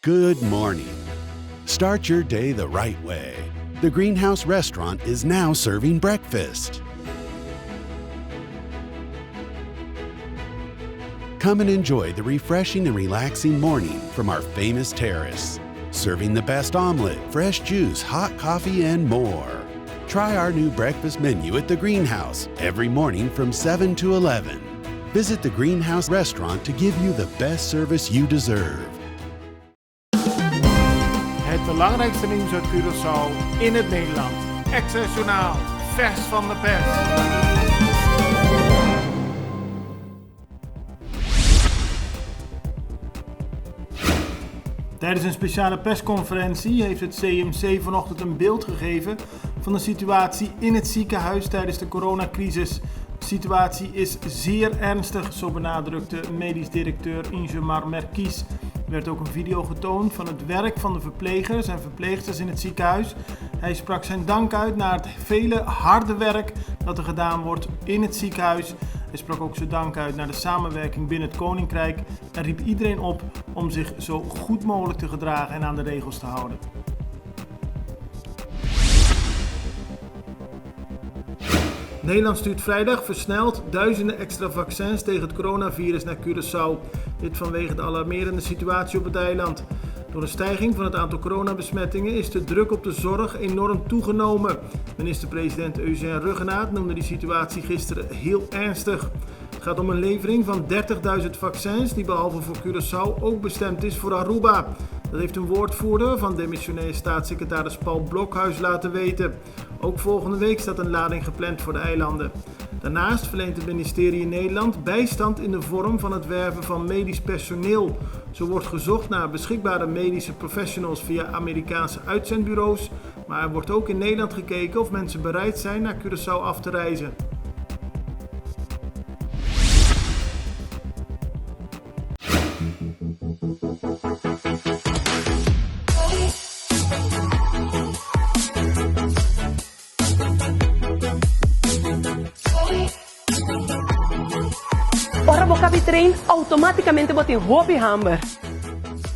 Good morning. Start your day the right way. The Greenhouse Restaurant is now serving breakfast. Come and enjoy the refreshing and relaxing morning from our famous terrace. Serving the best omelet, fresh juice, hot coffee, and more. Try our new breakfast menu at the Greenhouse every morning from 7 to 11. Visit the Greenhouse Restaurant to give you the best service you deserve. Het belangrijkste nieuws uit Curaçao in het Nederland. Access Journaal, vers van de pers. Tijdens een speciale persconferentie heeft het CMC vanochtend een beeld gegeven van de situatie in het ziekenhuis tijdens de coronacrisis. De situatie is zeer ernstig, zo benadrukte medisch directeur Ingemar Merkies. Er werd ook een video getoond van het werk van de verplegers en verpleegsters in het ziekenhuis. Hij sprak zijn dank uit naar het vele harde werk dat er gedaan wordt in het ziekenhuis. Hij sprak ook zijn dank uit naar de samenwerking binnen het Koninkrijk en riep iedereen op om zich zo goed mogelijk te gedragen en aan de regels te houden. Nederland stuurt vrijdag versneld duizenden extra vaccins tegen het coronavirus naar Curaçao. Dit vanwege de alarmerende situatie op het eiland. Door een stijging van het aantal coronabesmettingen is de druk op de zorg enorm toegenomen. Minister-president Eugène Ruggenaat noemde die situatie gisteren heel ernstig. Het gaat om een levering van 30.000 vaccins die behalve voor Curaçao ook bestemd is voor Aruba. Dat heeft een woordvoerder van demissionair staatssecretaris Paul Blokhuis laten weten. Ook volgende week staat een lading gepland voor de eilanden. Daarnaast verleent het ministerie in Nederland bijstand in de vorm van het werven van medisch personeel. Zo wordt gezocht naar beschikbare medische professionals via Amerikaanse uitzendbureaus. Maar er wordt ook in Nederland gekeken of mensen bereid zijn naar Curaçao af te reizen. Ora você cabe trem, automaticamente botem roupa e hamburger.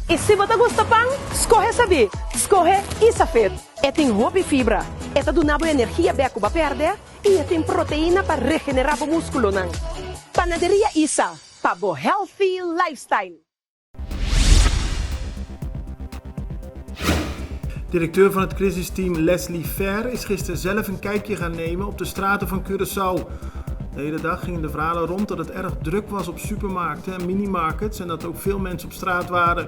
E se você gosta pão, escorre saber. Escorre Isa Fit. E tem roupa e fibra. Eta do nabo energia beco para perder e tem proteína para regenerar o músculo. Panaderia Isa, para o healthy lifestyle. Directeur van het crisisteam Leslie Fair is gisteren zelf een kijkje gaan nemen op de straten van Curaçao. De hele dag gingen de verhalen rond dat het erg druk was op supermarkten en minimarkets en dat ook veel mensen op straat waren.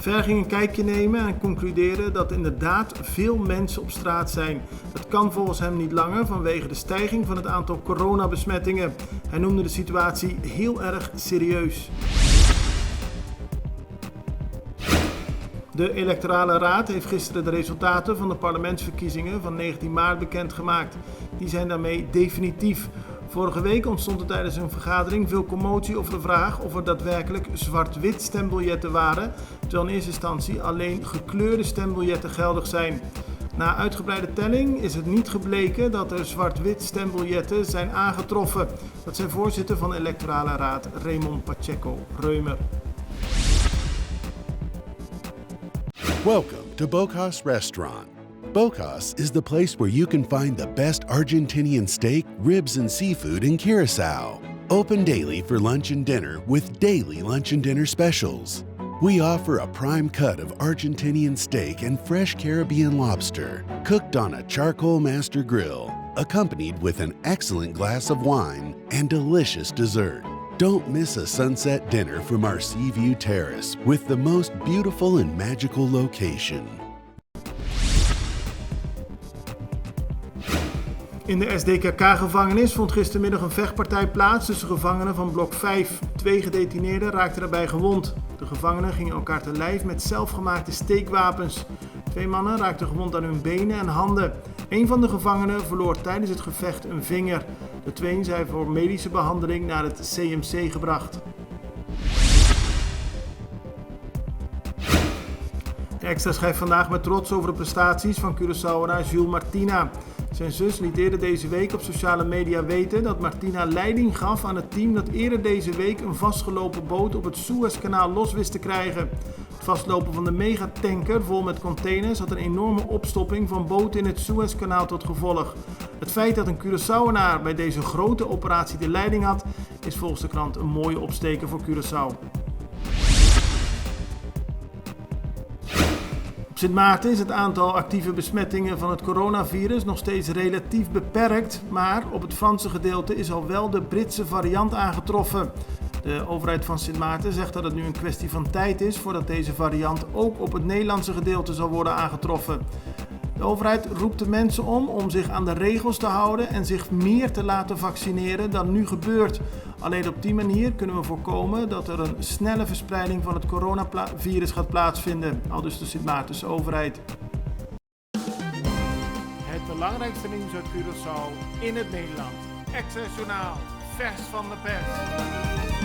Fair ging een kijkje nemen en concludeerde dat inderdaad veel mensen op straat zijn. Dat kan volgens hem niet langer vanwege de stijging van het aantal coronabesmettingen. Hij noemde de situatie heel erg serieus. De Electorale Raad heeft gisteren de resultaten van de parlementsverkiezingen van 19 maart bekendgemaakt. Die zijn daarmee definitief. Vorige week ontstond er tijdens een vergadering veel commotie over de vraag of er daadwerkelijk zwart-wit stembiljetten waren, terwijl in eerste instantie alleen gekleurde stembiljetten geldig zijn. Na uitgebreide telling is het niet gebleken dat er zwart-wit stembiljetten zijn aangetroffen. Dat zei voorzitter van de Electorale Raad Raymond Pacheco-Reumer. Welcome to Bocas Restaurant. Bocas is the place where you can find the best Argentinian steak, ribs, and seafood in Curaçao. Open daily for lunch and dinner with daily lunch and dinner specials. We offer a prime cut of Argentinian steak and fresh Caribbean lobster, cooked on a charcoal master grill, accompanied with an excellent glass of wine and delicious dessert. Don't miss a sunset dinner from our Seaview Terrace with the most beautiful and magical location. In de SDKK-gevangenis vond gistermiddag een vechtpartij plaats tussen gevangenen van blok 5. 2 gedetineerden raakten daarbij gewond. De gevangenen gingen elkaar te lijf met zelfgemaakte steekwapens. 2 mannen raakten gewond aan hun benen en handen. Een van de gevangenen verloor tijdens het gevecht een vinger. De 2 zijn voor medische behandeling naar het CMC gebracht. De Extra schrijft vandaag met trots over de prestaties van Curaçaoënaar Jules Martina. Zijn zus liet eerder deze week op sociale media weten dat Martina leiding gaf aan het team dat eerder deze week een vastgelopen boot op het Suezkanaal los wist te krijgen. Het vastlopen van de megatanker vol met containers had een enorme opstopping van boten in het Suezkanaal tot gevolg. Het feit dat een Curaçaoenaar bij deze grote operatie de leiding had, is volgens de krant een mooie opsteker voor Curaçao. Op Sint Maarten is het aantal actieve besmettingen van het coronavirus nog steeds relatief beperkt, maar op het Franse gedeelte is al wel de Britse variant aangetroffen. De overheid van Sint Maarten zegt dat het nu een kwestie van tijd is voordat deze variant ook op het Nederlandse gedeelte zal worden aangetroffen. De overheid roept de mensen om zich aan de regels te houden en zich meer te laten vaccineren dan nu gebeurt. Alleen op die manier kunnen we voorkomen dat er een snelle verspreiding van het coronavirus gaat plaatsvinden, aldus de Sint Maartense overheid. Het belangrijkste nieuws uit Curaçao in het Nederland. Extra Journaal, vers van de pers.